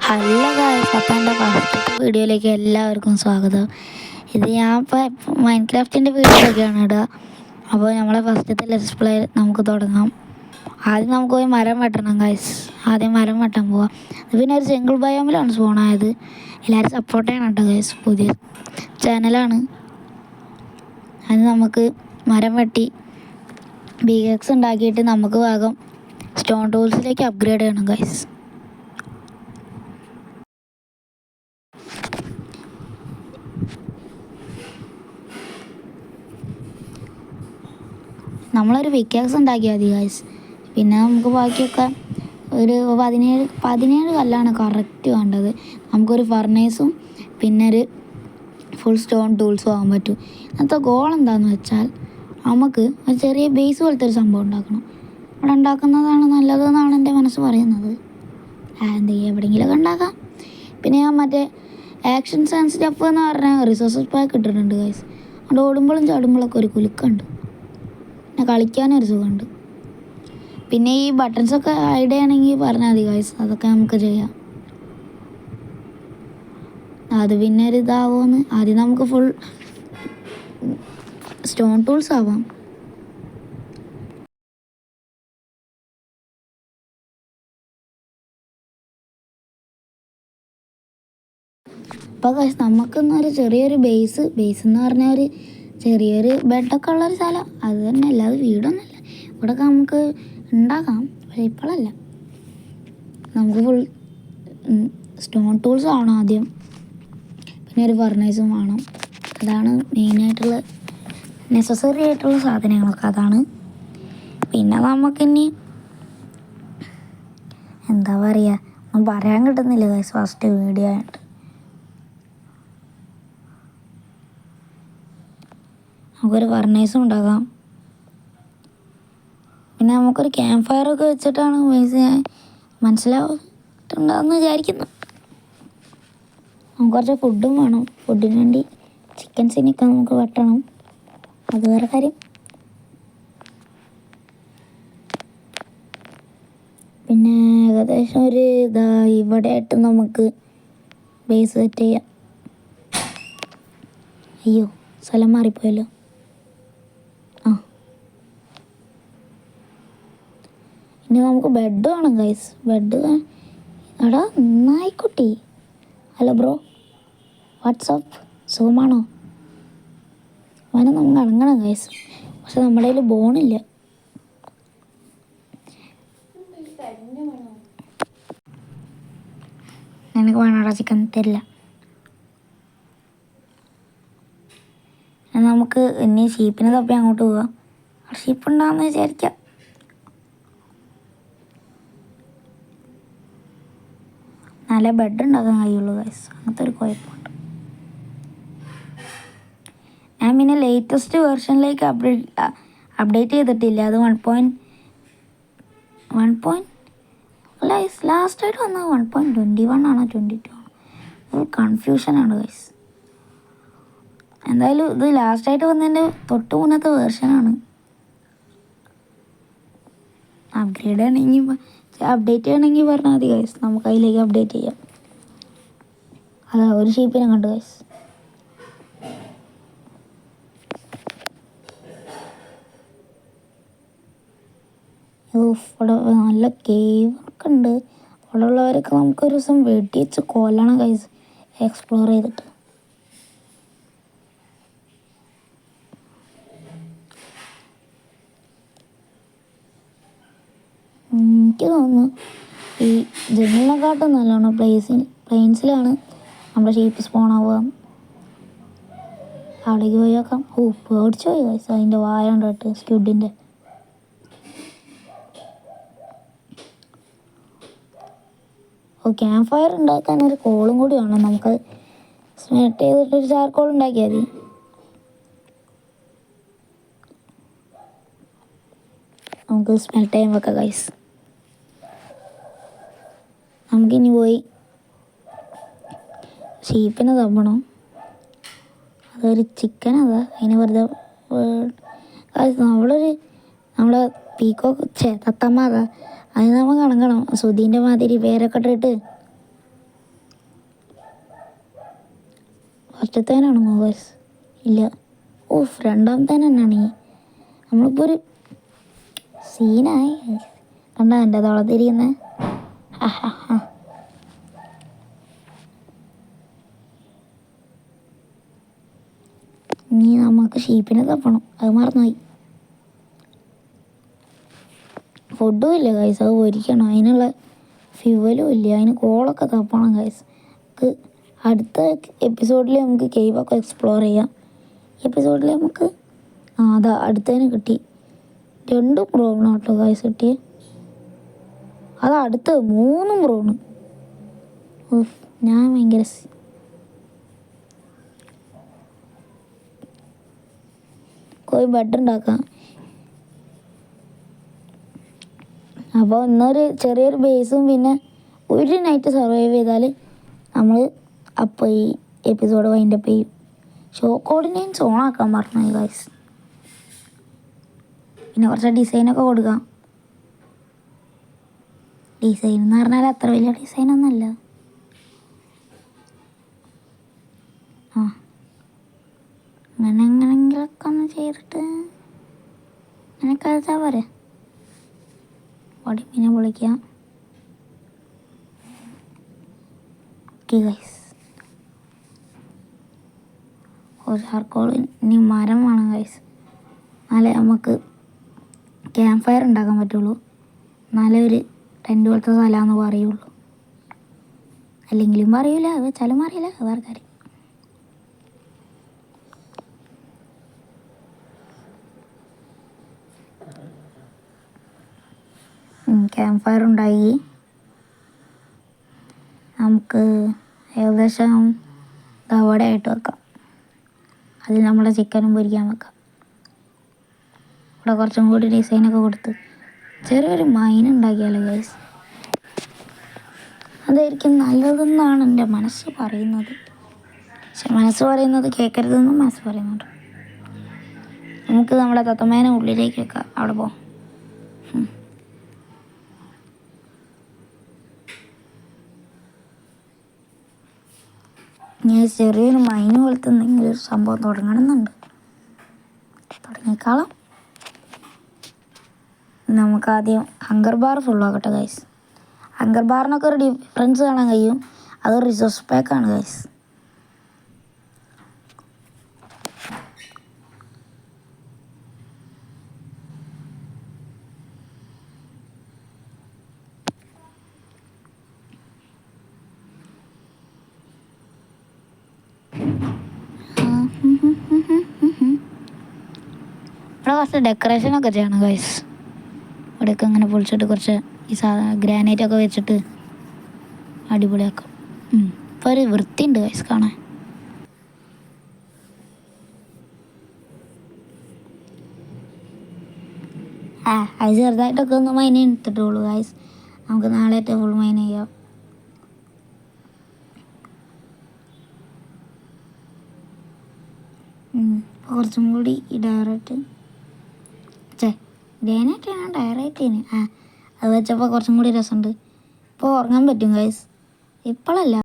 Hello guys, അപ്പോൾ എൻ്റെ ഫസ്റ്റത്തെ വീഡിയോയിലേക്ക് എല്ലാവർക്കും സ്വാഗതം. ഇത് ഞാൻ ഇപ്പോൾ മൈൻക്രാഫ്റ്റിൻ്റെ വീഡിയോയൊക്കെയാണ് ഇടുക. അപ്പോൾ നമ്മളെ ഫസ്റ്റത്തെ ലെറ്റ്സ് പ്ലേ നമുക്ക് തുടങ്ങാം. ആദ്യം നമുക്ക് പോയി മരം വെട്ടണം ഗായ്സ്. ആദ്യം മരം വെട്ടാൻ പോവാം. പിന്നെ ഒരു ജംഗിൾ ബയോമിലാണ് സ്പോണായത്. എല്ലാവരും സപ്പോർട്ട് ചെയ്യണം കേട്ടോ ഗായ്സ്. പുതിയ ചാനലാണ്. അത് നമുക്ക് മരം വെട്ടി ബിഗക്സ് ഉണ്ടാക്കിയിട്ട് നമുക്ക് വേഗം സ്റ്റോൺ ടൂൾസിലേക്ക് അപ്ഗ്രേഡ് ചെയ്യണം ഗായ്സ്. നമ്മളൊരു പിക്കാക്സ് ഉണ്ടാക്കിയാൽ മതി ഗായ്സ്. പിന്നെ നമുക്ക് ബാക്കിയൊക്കെ ഒരു 17 കല്ലാണ് കറക്റ്റ് വേണ്ടത്. നമുക്കൊരു ഫർണേസും പിന്നെ ഒരു ഫുൾ സ്റ്റോൺ ടൂൾസും ആകാൻ പറ്റും. ഇന്നത്തെ ഗോൾ എന്താണെന്ന് വെച്ചാൽ നമുക്ക് ഒരു ചെറിയ ബേസ് പോലത്തെ ഒരു സംഭവം ഉണ്ടാക്കണം. അവിടെ ഉണ്ടാക്കുന്നതാണ് നല്ലതെന്നാണ് എൻ്റെ മനസ്സ് പറയുന്നത്. എവിടെയെങ്കിലുമൊക്കെ ഉണ്ടാക്കാം. പിന്നെ ഞാൻ മറ്റേ ആക്ഷൻസ് ആൻഡ് സ്റ്റഫ് എന്ന് പറഞ്ഞാൽ റിസോഴ്സസ് പാക്ക് ഇട്ടിട്ടുണ്ട് ഗായ്സ്. അവിടെ ഓടുമ്പോഴും ചാടുമ്പോഴൊക്കെ ഒരു കുലുക്കുണ്ട്. പിന്നെ കളിക്കാനൊരു സുഖമുണ്ട്. പിന്നെ ഈ ബട്ടൺസൊക്കെ ഐഡിയ ആണെങ്കിൽ പറഞ്ഞാൽ മതി ഗായ്സ്, അതൊക്കെ നമുക്ക് ചെയ്യാം. അത് പിന്നെ ഒരു ഇതാവുമെന്ന് ആദ്യം നമുക്ക് ഫുൾ സ്റ്റോൺ ടൂൾസ് ആവാം. അപ്പോൾ ഗായ്സ് നമുക്കെന്നൊരു ചെറിയൊരു ബേസ് എന്ന് പറഞ്ഞാൽ ഒരു ചെറിയൊരു ബെഡൊക്കെ ഉള്ളൊരു സ്ഥലം അത് തന്നെ, അല്ലാതെ വീടൊന്നുമില്ല. ഇവിടെയൊക്കെ നമുക്ക് ഉണ്ടാക്കാം, പക്ഷേ ഇപ്പോഴല്ല. നമുക്ക് ഫുൾ സ്റ്റോൺ ടൂൾസ് വേണം ആദ്യം. പിന്നെ ഒരു ഫർണേസും വേണം. അതാണ് മെയിനായിട്ടുള്ള നെസസറി ആയിട്ടുള്ള സാധനങ്ങളൊക്കെ അതാണ്. പിന്നെ നമുക്കിനി എന്താ പറയുക, ഒന്നും പറയാൻ കിട്ടുന്നില്ല ഗൈസ് ഫസ്റ്റ് വീഡിയോ ആയിട്ട്. നമുക്കൊരു ഫർണേസും ഉണ്ടാക്കാം. പിന്നെ നമുക്കൊരു ക്യാമ്പ് ഫയറൊക്കെ വെച്ചിട്ടാണ് മനസ്സിലാവുന്നുണ്ടാവുമെന്ന് വിചാരിക്കുന്നു. നമുക്ക് കുറച്ച് ഫുഡും വേണം. ഫുഡിന് വേണ്ടി ചിക്കൻസിനൊക്കെ നമുക്ക് വെട്ടണം, അത് വേറെ കാര്യം. പിന്നെ ഏകദേശം ഒരു ഇവിടെ ആയിട്ട് നമുക്ക് ബേസ് സെറ്റ് ചെയ്യാം. അയ്യോ, സ്ഥലം മാറിപ്പോയല്ലോ. ഇനി നമുക്ക് ബെഡ് വേണം ഗൈസ്. ബെഡ് എടാ നായിക്കുട്ടി, ഹലോ ബ്രോ, വാട്സാപ്പ്, സുഖമാണോ? അവനെ നമുക്ക് അടങ്ങണം ഗൈസ്, പക്ഷെ നമ്മുടെ കയ്യിൽ ബോണില്ല. നിനക്ക് വേണോടാ ചിക്കൻ? തരില്ല. നമുക്ക് ഇനി ഷീപ്പിനെ തപ്പി അങ്ങോട്ട് പോവാം. ഷീപ്പ് ഉണ്ടാകുമെന്ന് വിചാരിക്കാം. നല്ല ബെഡ് ഉണ്ടാക്കാൻ കഴിയുള്ളൂ ഗൈസ്, അങ്ങനത്തെ ഒരു കുഴപ്പമുണ്ട്. ഞാൻ പിന്നെ ലേറ്റസ്റ്റ് വേർഷനിലേക്ക് അപ്ഡേറ്റ് ചെയ്തിട്ടില്ല. അത് 1.1 ലാസ്റ്റായിട്ട് വന്നത് 1.21 ആണോ 22 ആണോ? ഒരു കൺഫ്യൂഷനാണ് ഗൈസ്. എന്തായാലും ഇത് ലാസ്റ്റായിട്ട് വന്നതിൻ്റെ തൊട്ട് മുന്നത്തെ വേർഷനാണ്. അപ്ഗ്രേഡ് ചെയ്യണമെങ്കിൽ അപ്ഡേറ്റ് ചെയ്യണമെങ്കിൽ പറഞ്ഞാൽ മതി ഗൈസ്, നമുക്ക് അതിലേക്ക് അപ്ഡേറ്റ് ചെയ്യാം. അതാ ഒരു ഷീപ്പിനെ കണ്ടു ഗൈസ്. ഇവിടെ നല്ല കേവൊക്കെ ഉണ്ട്. അവിടെ ഉള്ളവരൊക്കെ നമുക്കൊരു ദിവസം വെടിച്ച് കൊല്ലണം ഗൈസ്, എക്സ്പ്ലോർ ചെയ്തിട്ട്. എനിക്ക് തോന്നുന്നു ഈ ജംഗിളിനെക്കാട്ടും നല്ലോണം പ്ലെയിൻസിലാണ് നമ്മുടെ ഷീപ്പ് സ്പോൺ ആവുക. അവിടേക്ക് പോയി നോക്കാം. പേടിച്ചു പോയി ഗൈസ്, അതിൻ്റെ വായ കണ്ടിട്ട് സ്ക്വിഡിൻ്റെ. ക്യാമ്പ് ഫയർ ഉണ്ടാക്കാൻ ഒരു കോളും കൂടി വേണം. നമുക്ക് സ്മെൽറ്റ് ചെയ്തിട്ടൊരു ചാർക്കോൾ ഉണ്ടാക്കിയാൽ മതി. നമുക്ക് സ്മെൽറ്റ് ചെയ്യാൻ വെക്കാം ഗൈസ്. നമുക്കിനി പോയി ഷീപ്പിനെ തപ്പണം. അതൊരു ചിക്കൻ, അതാ അതിന് വെറുതെ നമ്മളെ പീക്കോക്ക് തത്തമ്മ അതാ, അതിന് നമുക്ക് കണക്കണം. സുധീൻ്റെ മാതിരി പേരൊക്കെ ഇട്ടിട്ട് ഫസ്റ്റത്തേനാണോ ഗൈസ്? ഇല്ല. ഓഫ്, രണ്ടാമത്തേനാണ്. നമ്മളിപ്പോൾ ഒരു സീനായി. കണ്ടാ എൻ്റെ തളത്തിരിക്കുന്നത്? ഇനി നമുക്ക് ഷീപ്പിനെ തപ്പണം, അത് മറന്നുപോയി. ഫുഡും ഇല്ല ഗൈസ്, അത് പൊരിക്കണം. അതിനുള്ള ഫ്യൂവലും ഇല്ല. അതിന് കോളൊക്കെ തപ്പണം ഗൈസ്. നമുക്ക് അടുത്ത എപ്പിസോഡിൽ നമുക്ക് കേവൊക്കെ എക്സ്പ്ലോർ ചെയ്യാം. എപ്പിസോഡിൽ നമുക്ക് അതാ അടുത്തതിന് കിട്ടി 2 ബ്രൗൺ കേട്ടോ ഗൈസ് കിട്ടിയേ. അത് അടുത്ത് 3 ബ്രൗണ്. ഞാൻ ഭയങ്കര പോയി ബെഡ് ഉണ്ടാക്കാം. അപ്പോൾ ഇന്നൊരു ചെറിയൊരു ബേസും പിന്നെ ഒരു നൈറ്റ് സർവൈവ് ചെയ്താൽ നമ്മൾ അപ്പോൾ ഈ എപ്പിസോഡ് വൈൻഡപ്പ് ചെയ്യും. ഷോ കോർഡിനേറ്റ്സ് ഓണാക്കാൻ മറന്നു ഗൈസ്. പിന്നെ കുറച്ച് ഡിസൈനൊക്കെ കൊടുക്കാം. ഡിസൈൻ എന്ന് പറഞ്ഞാൽ അത്ര വലിയ ഡിസൈനൊന്നുമല്ല. എങ്ങനെങ്കിലൊക്കെ ഒന്ന് ചെയ്തിട്ട് അങ്ങനെ കളിച്ചാൽ പോരെ. ഒടിമീനെ പൊളിക്കാം. ഓക്കെ ഗൈസ്, ഒരു ചാർക്കോൾ ഇനി മരം വേണം ഗൈസ്. എന്നാലേ നമുക്ക് ക്യാമ്പ് ഫയർ ഉണ്ടാക്കാൻ പറ്റുള്ളൂ. എന്നാലേ ഒരു ടെൻറ്റ് പോലത്തെ സ്ഥലമാണെന്ന് പറയുള്ളൂ. അല്ലെങ്കിലും പറയൂല, അത് വെച്ചാലും അറിയില്ല, വേറെ കാര്യം. ക്യാമ്പ് ഫയർ ഉണ്ടായി. നമുക്ക് ഏകദേശം അവിടെ ആയിട്ട് വെക്കാം. അതിൽ നമ്മുടെ ചിക്കനും പൊരിക്കാൻ വെക്കാം. ഇവിടെ കുറച്ചും കൂടി ഡിസൈനൊക്കെ കൊടുത്ത് ചെറിയൊരു മൈൻ ഉണ്ടാക്കിയാലോ ഗൈസ്. അതായിരിക്കും നല്ലതെന്നാണ് എൻ്റെ മനസ്സ് പറയുന്നത്. പക്ഷെ മനസ്സ് പറയുന്നത് കേൾക്കരുതെന്നും മനസ്സ് പറയുന്നുണ്ട്. നമുക്ക് നമ്മുടെ തത്തമ്മേനെ ഉള്ളിലേക്ക് വെക്കാം. അവിടെ പോകാം. ഞാൻ ചെറിയൊരു മൈന് പോലത്തെ എന്തെങ്കിലും ഒരു സംഭവം തുടങ്ങണമെന്നുണ്ട്. തുടങ്ങിക്കാളാം. നമുക്കാദ്യം ഹങ്കർ ബാർ ഫുള്ളാക്കട്ടെ ഗൈസ്. ഹങ്കർ ബാറിനൊക്കെ ഒരു ഡിഫറൻസ് കാണാൻ കഴിയും. അത് റിസോഴ്സ് പാക്കാണ് ഗൈസ്. ഇവിടെ കുറച്ച് ഡെക്കറേഷനൊക്കെ ചെയ്യണം ഗൈസ്. ഇവിടെയൊക്കെ അങ്ങനെ പൊളിച്ചിട്ട് കുറച്ച് ഈ ഗ്രാനൈറ്റൊക്കെ വെച്ചിട്ട് അടിപൊളിയാക്കാം. ഇപ്പോൾ ഒരു വൃത്തിയുണ്ട് ഗൈസ് കാണാൻ. അത് ചെറുതായിട്ടൊക്കെ ഒന്ന് മൈൻ എടുത്തിട്ടുള്ളൂ ഗൈസ്. നമുക്ക് നാളെ ഫുൾ മൈൻ ചെയ്യാം. കുറച്ചും കൂടി ഈ ഡയറക്റ്റ് ഗ്രാനൈറ്റാണ് ഡയറക്റ്റിന് അത് വെച്ചപ്പോൾ കുറച്ചും കൂടി രസമുണ്ട്. ഇപ്പോൾ ഉറങ്ങാൻ പറ്റും ഗൈസ്. ഇപ്പോഴല്ല.